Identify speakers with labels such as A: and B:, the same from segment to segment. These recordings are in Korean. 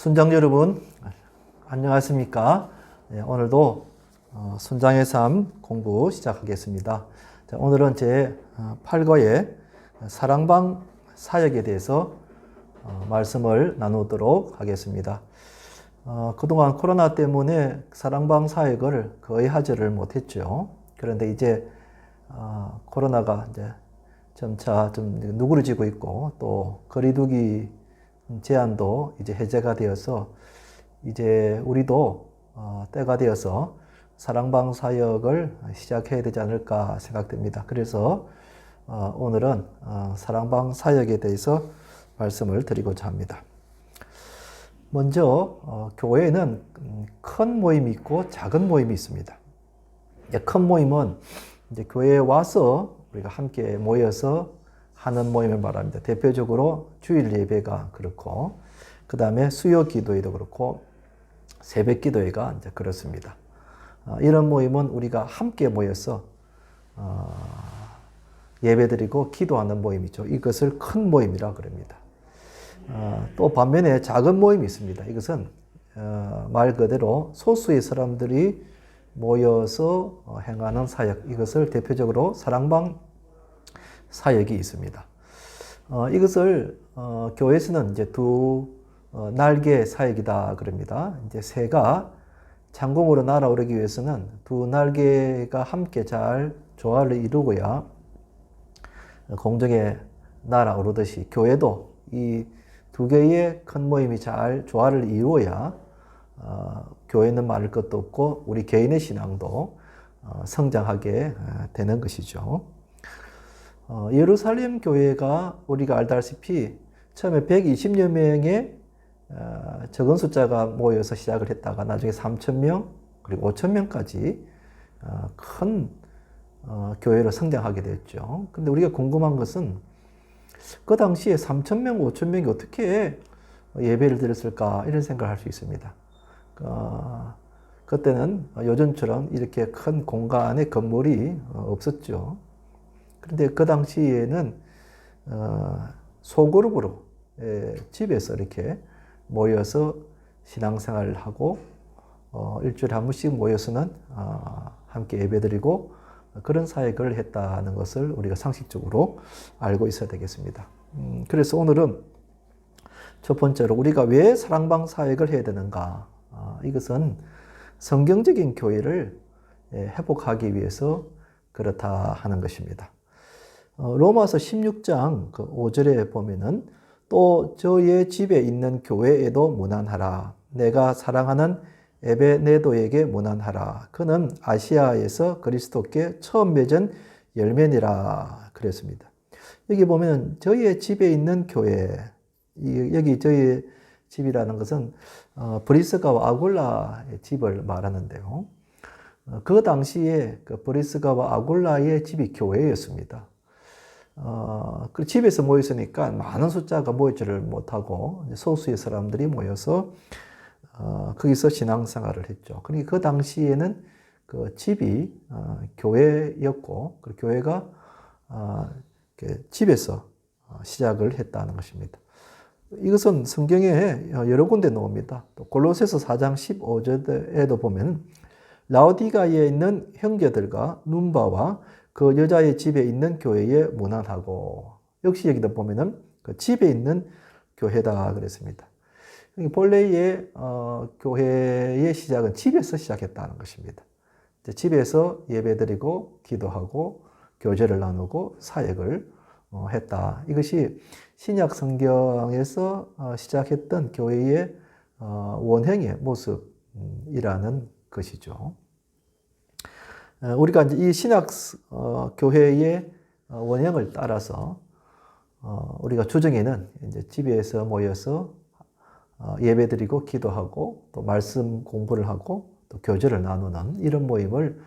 A: 순장 여러분, 안녕하십니까? 네, 오늘도 순장의 삶 공부 시작하겠습니다. 자, 오늘은 제 8과의 사랑방 사역에 대해서 말씀을 나누도록 하겠습니다. 그동안 코로나 때문에 사랑방 사역을 거의 하지를 못했죠. 그런데 이제 코로나가 이제 점차 좀 누그러지고 있고 또 거리두기 제한도 이제 해제가 되어서 이제 우리도 때가 되어서 사랑방 사역을 시작해야 되지 않을까 생각됩니다. 그래서 오늘은 사랑방 사역에 대해서 말씀을 드리고자 합니다. 먼저 교회에는 큰 모임이 있고 작은 모임이 있습니다. 큰 모임은 이제 교회에 와서 우리가 함께 모여서 하는 모임을 말합니다. 대표적으로 주일 예배가 그렇고, 그 다음에 수요 기도회도 그렇고, 새벽 기도회가 이제 그렇습니다. 이런 모임은 우리가 함께 모여서 예배드리고 기도하는 모임이죠. 이것을 큰 모임이라 그럽니다. 또 반면에 작은 모임이 있습니다. 이것은 말 그대로 소수의 사람들이 모여서 행하는 사역, 이것을 대표적으로 사랑방 사역이 있습니다. 이것을 교회에서는 이제 두 날개 사역이다 그럽니다. 이제 새가 창공으로 날아오르기 위해서는 두 날개가 함께 잘 조화를 이루고야 공중에 날아오르듯이 교회도 이 두 개의 큰 모임이 잘 조화를 이루어야 교회는 말할 것도 없고 우리 개인의 신앙도 성장하게 되는 것이죠. 예루살렘 교회가 우리가 알다시피 처음에 120여 명의 적은 숫자가 모여서 시작을 했다가 나중에 3,000명 그리고 5,000명까지 큰 교회로 성장하게 됐죠. 근데 우리가 궁금한 것은 그 당시에 3,000명, 5,000명이 어떻게 예배를 드렸을까 이런 생각을 할 수 있습니다. 그때는 요즘처럼 이렇게 큰 공간에 건물이 없었죠. 그런데 그 당시에는 소그룹으로 집에서 이렇게 모여서 신앙생활을 하고 일주일에 한 번씩 모여서는 함께 예배드리고 그런 사역을 했다는 것을 우리가 상식적으로 알고 있어야 되겠습니다. 그래서 오늘은 첫 번째로 우리가 왜 사랑방 사역을 해야 되는가? 이것은 성경적인 교회를 회복하기 위해서 그렇다 하는 것입니다. 로마서 16장 5절에 보면은 또 저의 집에 있는 교회에도 문안하라. 내가 사랑하는 에베네도에게 문안하라. 그는 아시아에서 그리스도께 처음 맺은 열매니라 그랬습니다. 여기 보면 저의 집에 있는 교회, 여기 저의 집이라는 것은 브리스가와 아굴라의 집을 말하는데요. 그 당시에 그 브리스가와 아굴라의 집이 교회였습니다. 그 집에서 모였으니까 많은 숫자가 모이지를 못하고 소수의 사람들이 모여서 거기서 신앙생활을 했죠. 그러니까 그 당시에는 그 집이 교회였고 그 교회가 집에서 시작을 했다는 것입니다. 이것은 성경에 여러 군데 나옵니다. 또 골로새서 4장 15절에도 보면 라오디가에 있는 형제들과 눈바와 그 여자의 집에 있는 교회에 문안하고, 역시 여기도 보면은 그 집에 있는 교회다 그랬습니다. 본래의 교회의 시작은 집에서 시작했다는 것입니다. 집에서 예배드리고 기도하고 교제를 나누고 사역을 했다. 이것이 신약 성경에서 시작했던 교회의 원형의 모습이라는 것이죠. 우리가 이제 이 신약 교회의 원형을 따라서 우리가 주중에는 이제 집에서 모여서 예배드리고 기도하고 또 말씀 공부를 하고 또 교제를 나누는 이런 모임을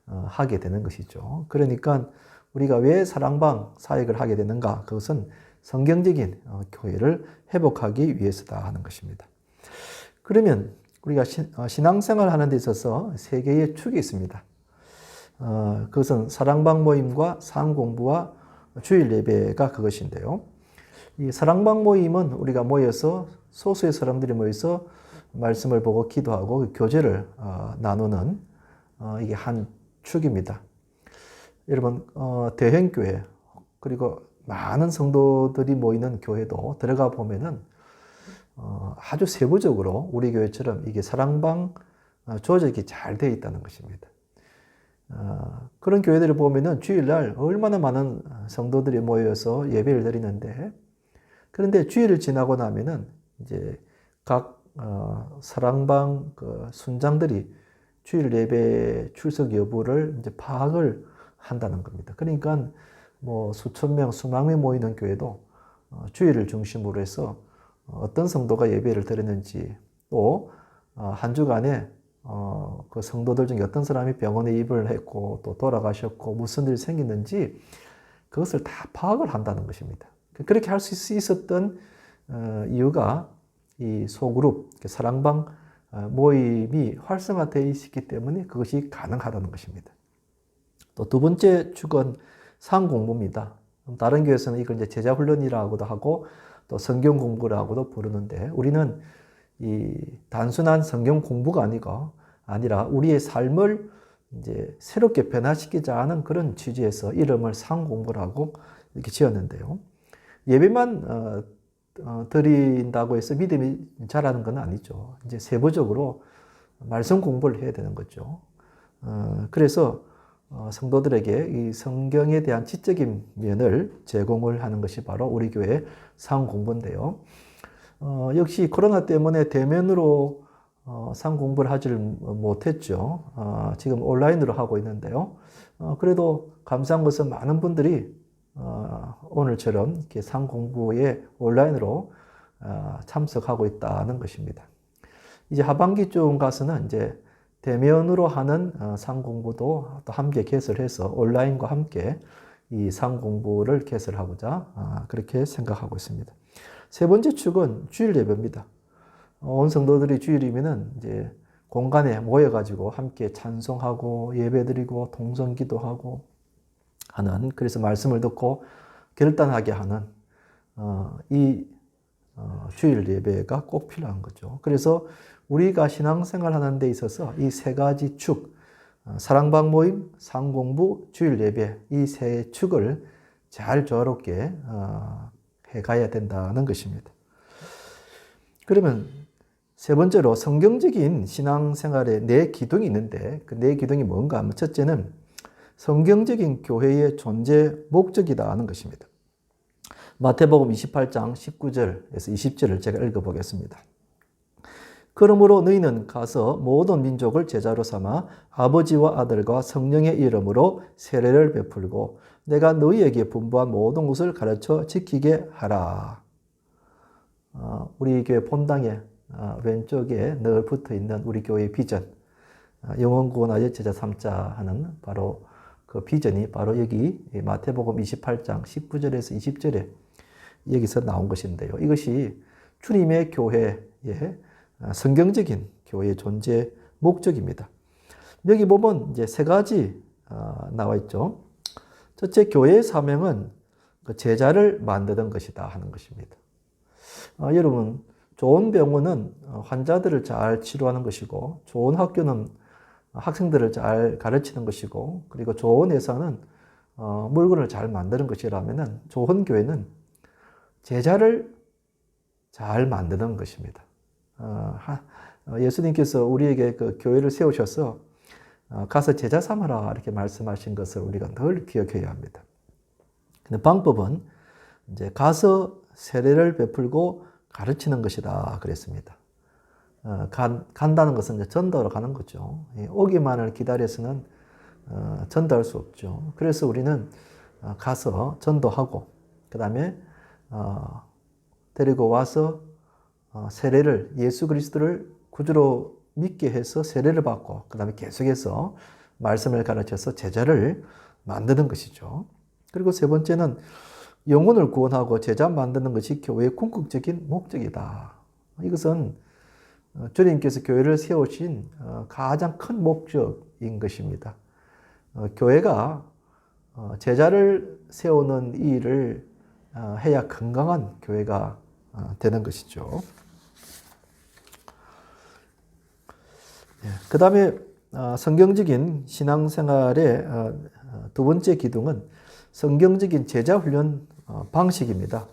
A: 하게 되는 것이죠. 그러니까 우리가 왜 사랑방 사역을 하게 되는가? 그것은 성경적인 교회를 회복하기 위해서다 하는 것입니다. 그러면 우리가 신앙생활 하는 데 있어서 세 개의 축이 있습니다. 그것은 사랑방 모임과 상공부와 주일 예배가 그것인데요. 이 사랑방 모임은 우리가 모여서 소수의 사람들이 모여서 말씀을 보고 기도하고 교제를 나누는 이게 한 축입니다. 여러분 대형교회 그리고 많은 성도들이 모이는 교회도 들어가 보면은 아주 세부적으로 우리 교회처럼 이게 사랑방 조직이 잘 되어 있다는 것입니다. 그런 교회들을 보면은 주일날 얼마나 많은 성도들이 모여서 예배를 드리는데, 그런데 주일을 지나고 나면은 이제 각 사랑방 그 순장들이 주일 예배 출석 여부를 이제 파악을 한다는 겁니다. 그러니까 뭐 수천 명, 수만 명 모이는 교회도 주일을 중심으로 해서 어떤 성도가 예배를 드렸는지, 또 한 주간에 그 성도들 중에 어떤 사람이 병원에 입원을 했고 또 돌아가셨고 무슨 일이 생겼는지 그것을 다 파악을 한다는 것입니다. 그렇게 할 수 있었던 이유가 이 소그룹, 사랑방 모임이 활성화되어 있기 때문에 그것이 가능하다는 것입니다. 또 두 번째 축은 상공부입니다. 다른 교회에서는 이걸 이제 제자훈련이라고도 하고 또 성경 공부라고도 부르는데, 우리는 이 단순한 성경 공부가 아니라 우리의 삶을 이제 새롭게 변화시키자 하는 그런 취지에서 이름을 상공부라고 이렇게 지었는데요. 예배만 드린다고 해서 믿음이 자라는 건 아니죠. 이제 세부적으로 말씀 공부를 해야 되는 거죠. 그래서 성도들에게 이 성경에 대한 지적인 면을 제공을 하는 것이 바로 우리 교회 상공부인데요. 역시 코로나 때문에 대면으로 상공부를 하지를 못했죠. 지금 온라인으로 하고 있는데요. 그래도 감사한 것은 많은 분들이 오늘처럼 이렇게 상공부에 온라인으로 참석하고 있다는 것입니다. 이제 하반기쯤 가서는 이제 대면으로 하는 상공부도 또 함께 개설해서 온라인과 함께 이 상공부를 개설하고자 그렇게 생각하고 있습니다. 세 번째 축은 주일 예배입니다. 온 성도들이 주일이면은 이제 공간에 모여가지고 함께 찬송하고 예배드리고 동성기도하고 하는, 그래서 말씀을 듣고 결단하게 하는 이 주일 예배가 꼭 필요한 거죠. 그래서 우리가 신앙생활 하는 데 있어서 이 세 가지 축, 사랑방 모임, 상공부, 주일 예배, 이 세 축을 잘 조화롭게 해가야 된다는 것입니다. 그러면 세 번째로 성경적인 신앙생활에 네 기둥이 있는데, 그 네 기둥이 뭔가 하면 첫째는 성경적인 교회의 존재 목적이다 하는 것입니다. 마태복음 28장 19절에서 20절을 제가 읽어보겠습니다. 그러므로 너희는 가서 모든 민족을 제자로 삼아 아버지와 아들과 성령의 이름으로 세례를 베풀고 내가 너희에게 분부한 모든 것을 가르쳐 지키게 하라. 우리 교회 본당에 왼쪽에 늘 붙어 있는 우리 교회의 비전, 영혼 구원하여 제자 삼자 하는 바로 그 비전이 바로 여기 마태복음 28장 19절에서 20절에 여기서 나온 것인데요. 이것이 주님의 교회의 성경적인 교회의 존재 목적입니다. 여기 보면 이제 세 가지 나와 있죠. 첫째, 교회의 사명은 제자를 만드는 것이다 하는 것입니다. 여러분, 좋은 병원은 환자들을 잘 치료하는 것이고, 좋은 학교는 학생들을 잘 가르치는 것이고, 그리고 좋은 회사는 물건을 잘 만드는 것이라면 좋은 교회는 제자를 잘 만드는 것입니다. 예수님께서 우리에게 그 교회를 세우셔서 가서 제자 삼아라 이렇게 말씀하신 것을 우리가 늘 기억해야 합니다. 근데 방법은 이제 가서 세례를 베풀고 가르치는 것이다 그랬습니다. 간다는 것은 이제 전도로 가는 거죠. 오기만을 기다려서는 전도할 수 없죠. 그래서 우리는 가서 전도하고, 그 다음에 데리고 와서 세례를, 예수 그리스도를 구주로 믿게 해서 세례를 받고, 그 다음에 계속해서 말씀을 가르쳐서 제자를 만드는 것이죠. 그리고 세 번째는 영혼을 구원하고 제자 만드는 것이 교회의 궁극적인 목적이다. 이것은 주님께서 교회를 세우신 가장 큰 목적인 것입니다. 교회가 제자를 세우는 일을 해야 건강한 교회가 되는 것이죠. 그 다음에 성경적인 신앙생활의 두 번째 기둥은 성경적인 제자훈련 방식입니다.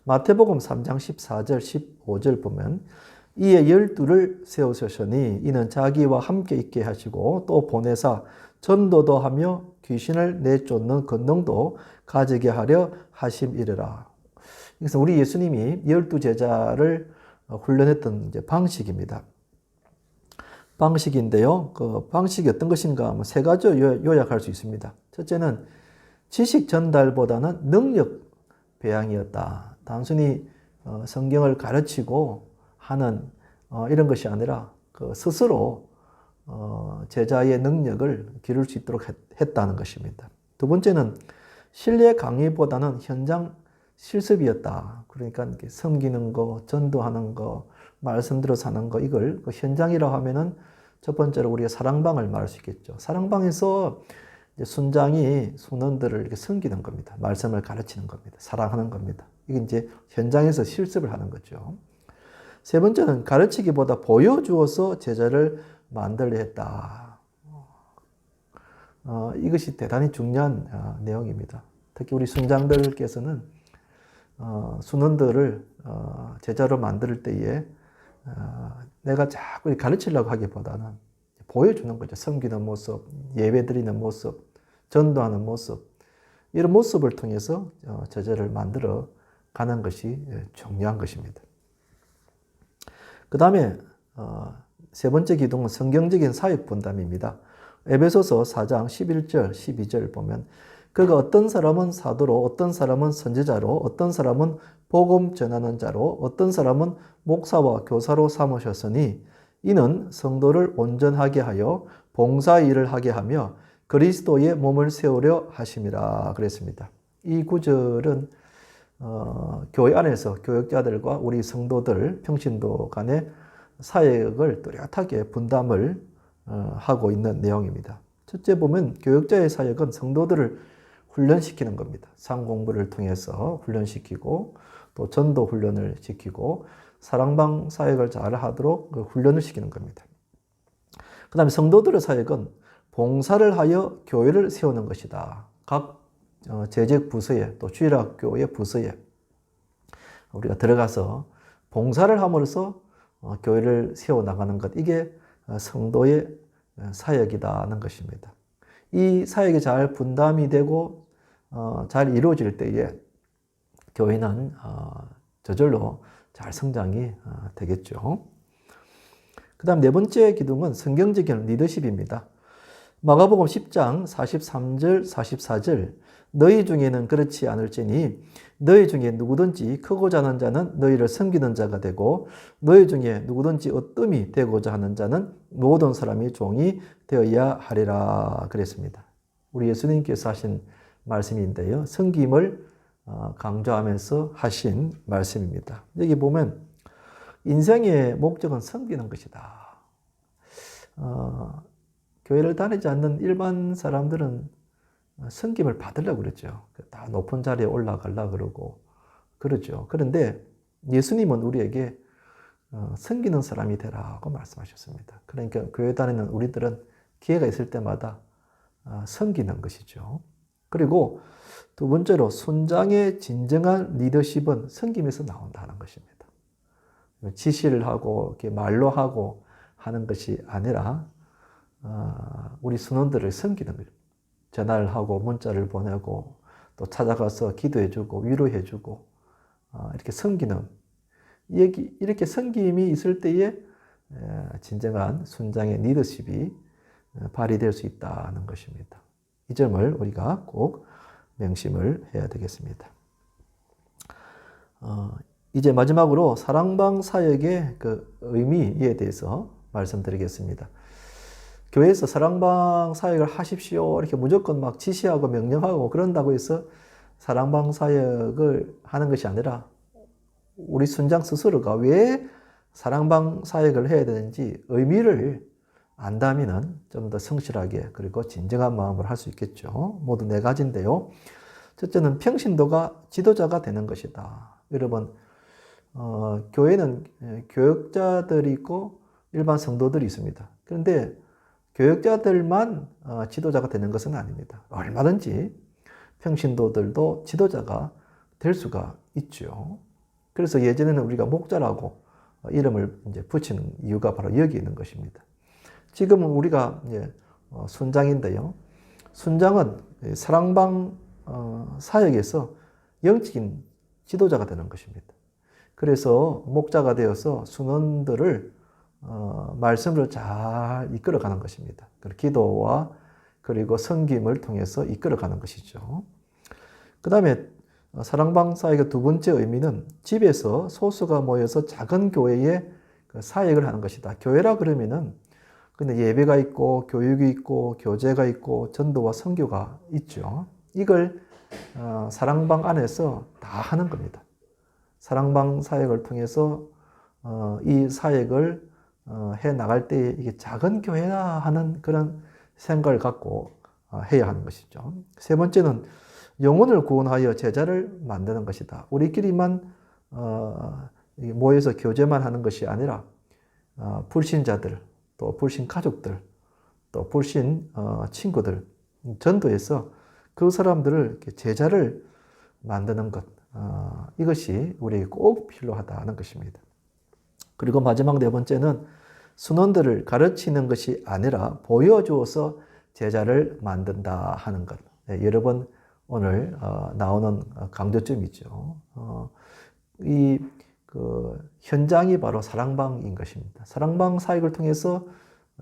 A: 마태복음 3장 14절 15절 보면 이에 12를 세우셨으니 이는 자기와 함께 있게 하시고 또 보내사 전도도 하며 귀신을 내쫓는 권능도 가지게 하려 하심이르라. 그래서 우리 예수님이 12제자를 훈련했던 방식입니다. 방식인데요. 그 방식이 어떤 것인가 하면 세 가지로 요약할 수 있습니다. 첫째는 지식 전달보다는 능력 배양이었다. 단순히 성경을 가르치고 하는 이런 것이 아니라 그 스스로 제자의 능력을 기를 수 있도록 했다는 것입니다. 두 번째는 실내 강의보다는 현장 실습이었다. 그러니까 섬기는 거, 전도하는 거, 말씀 들어서 하는 거, 이걸 그 현장이라고 하면은 첫 번째로 우리가 사랑방을 말할 수 있겠죠. 사랑방에서 이제 순장이 순원들을 이렇게 섬기는 겁니다. 말씀을 가르치는 겁니다. 사랑하는 겁니다. 이게 이제 현장에서 실습을 하는 거죠. 세 번째는 가르치기보다 보여주어서 제자를 만들려 했다. 이것이 대단히 중요한 내용입니다. 특히 우리 순장들께서는 순원들을 제자로 만들 때에 내가 자꾸 가르치려고 하기보다는 보여주는 거죠. 섬기는 모습, 예배드리는 모습, 전도하는 모습, 이런 모습을 통해서 제자를 만들어 가는 것이 중요한 것입니다. 그 다음에 세 번째 기둥은 성경적인 사역 분담입니다. 에베소서 4장 11절, 12절 보면 그가 어떤 사람은 사도로, 어떤 사람은 선지자로, 어떤 사람은 복음 전하는 자로, 어떤 사람은 목사와 교사로 삼으셨으니 이는 성도를 온전하게 하여 봉사 일을 하게 하며 그리스도의 몸을 세우려 하심이라 그랬습니다. 이 구절은 교회 안에서 교역자들과 우리 성도들, 평신도 간의 사역을 뚜렷하게 분담을 하고 있는 내용입니다. 첫째 보면 교역자의 사역은 성도들을 훈련시키는 겁니다. 상공부를 통해서 훈련시키고 또 전도 훈련을 시키고 사랑방 사역을 잘 하도록 훈련을 시키는 겁니다. 그 다음에 성도들의 사역은 봉사를 하여 교회를 세우는 것이다. 각 재직 부서에 또 주일학교의 부서에 우리가 들어가서 봉사를 함으로써 교회를 세워나가는 것, 이게 성도의 사역이라는 것입니다. 이 사역이 잘 분담이 되고 잘 이루어질 때에 교회는 저절로 잘 성장이 되겠죠. 그 다음 네 번째 기둥은 성경적인 리더십입니다. 마가복음 10장 43절 44절 너희 중에는 그렇지 않을지니 너희 중에 누구든지 크고자 하는 자는 너희를 섬기는 자가 되고 너희 중에 누구든지 어뜸이 되고자 하는 자는 모든 사람이 종이 되어야 하리라 그랬습니다. 우리 예수님께서 하신 말씀인데요. 섬김을 강조하면서 하신 말씀입니다. 여기 보면 인생의 목적은 섬기는 것이다. 교회를 다니지 않는 일반 사람들은 섬김을 받으려고 그러죠. 다 높은 자리에 올라가려고 그러고 그러죠. 그런데 예수님은 우리에게 섬기는 사람이 되라고 말씀하셨습니다. 그러니까 교회 다니는 우리들은 기회가 있을 때마다 섬기는 것이죠. 그리고 두 번째로 순장의 진정한 리더십은 섬김에서 나온다는 것입니다. 지시를 하고 이렇게 말로 하고 하는 것이 아니라 우리 순원들을 섬기는 거예요. 전화를 하고 문자를 보내고 또 찾아가서 기도해주고 위로해주고 이렇게 섬기는, 이렇게 섬김이 있을 때에 진정한 순장의 리더십이 발휘될 수 있다는 것입니다. 이 점을 우리가 꼭 명심을 해야 되겠습니다. 이제 마지막으로 사랑방 사역의 그 의미에 대해서 말씀드리겠습니다. 교회에서 사랑방 사역을 하십시오 이렇게 무조건 막 지시하고 명령하고 그런다고 해서 사랑방 사역을 하는 것이 아니라 우리 순장 스스로가 왜 사랑방 사역을 해야 되는지 의미를 안다면은 좀 더 성실하게 그리고 진정한 마음으로 할 수 있겠죠. 모두 네 가지인데요. 첫째는 평신도가 지도자가 되는 것이다. 여러분, 교회는 교역자들이 있고 일반 성도들이 있습니다. 그런데 교역자들만 지도자가 되는 것은 아닙니다. 얼마든지 평신도들도 지도자가 될 수가 있죠. 그래서 예전에는 우리가 목자라고 이름을 이제 붙이는 이유가 바로 여기 있는 것입니다. 지금은 우리가 이제 순장인데요. 순장은 사랑방 사역에서 영적인 지도자가 되는 것입니다. 그래서 목자가 되어서 순원들을 말씀으로 잘 이끌어가는 것입니다. 기도와 그리고 섬김을 통해서 이끌어가는 것이죠. 그 다음에 사랑방 사역의 두 번째 의미는 집에서 소수가 모여서 작은 교회에 사역을 하는 것이다. 교회라 그러면은 근데 예배가 있고 교육이 있고 교제가 있고 전도와 선교가 있죠. 이걸 사랑방 안에서 다 하는 겁니다. 사랑방 사역을 통해서 이 사역을 해 나갈 때 이게 작은 교회라 하는 그런 생각을 갖고 해야 하는 것이죠. 세 번째는 영혼을 구원하여 제자를 만드는 것이다. 우리끼리만 모여서 교제만 하는 것이 아니라 불신자들, 또 불신 가족들, 또 불신 친구들 전도해서 그 사람들을 제자를 만드는 것, 이것이 우리에게 꼭 필요하다는 것입니다. 그리고 마지막 네 번째는 순원들을 가르치는 것이 아니라 보여주어서 제자를 만든다 하는 것. 네, 여러 번 오늘 나오는 강조점이죠. 현장이 바로 사랑방인 것입니다. 사랑방 사역을 통해서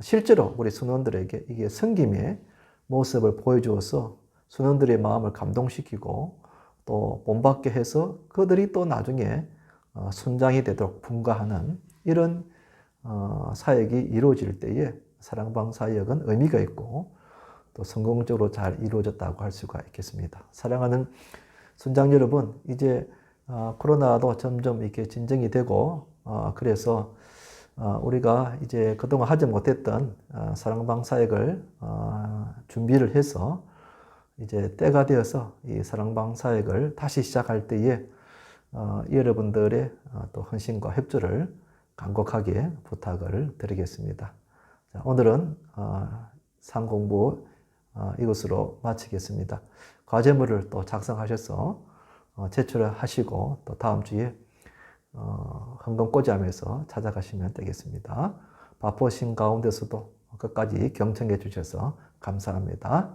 A: 실제로 우리 순원들에게 이게 섬김의 모습을 보여주어서 순원들의 마음을 감동시키고 또 본받게 해서 그들이 또 나중에 순장이 되도록 분가하는 이런 사역이 이루어질 때에 사랑방 사역은 의미가 있고 또 성공적으로 잘 이루어졌다고 할 수가 있겠습니다. 사랑하는 순장 여러분, 이제 코로나도 점점 이렇게 진정이 되고 그래서 우리가 이제 그동안 하지 못했던 사랑방 사역을 준비를 해서 이제 때가 되어서 이 사랑방 사역을 다시 시작할 때에 여러분들의 또 헌신과 협조를 간곡하게 부탁을 드리겠습니다. 자, 오늘은 상공부 이것으로 마치겠습니다. 과제물을 또 작성하셔서 제출하시고 또 다음 주에 헌금꽂이하면서 찾아가시면 되겠습니다. 바쁘신 가운데서도 끝까지 경청해 주셔서 감사합니다.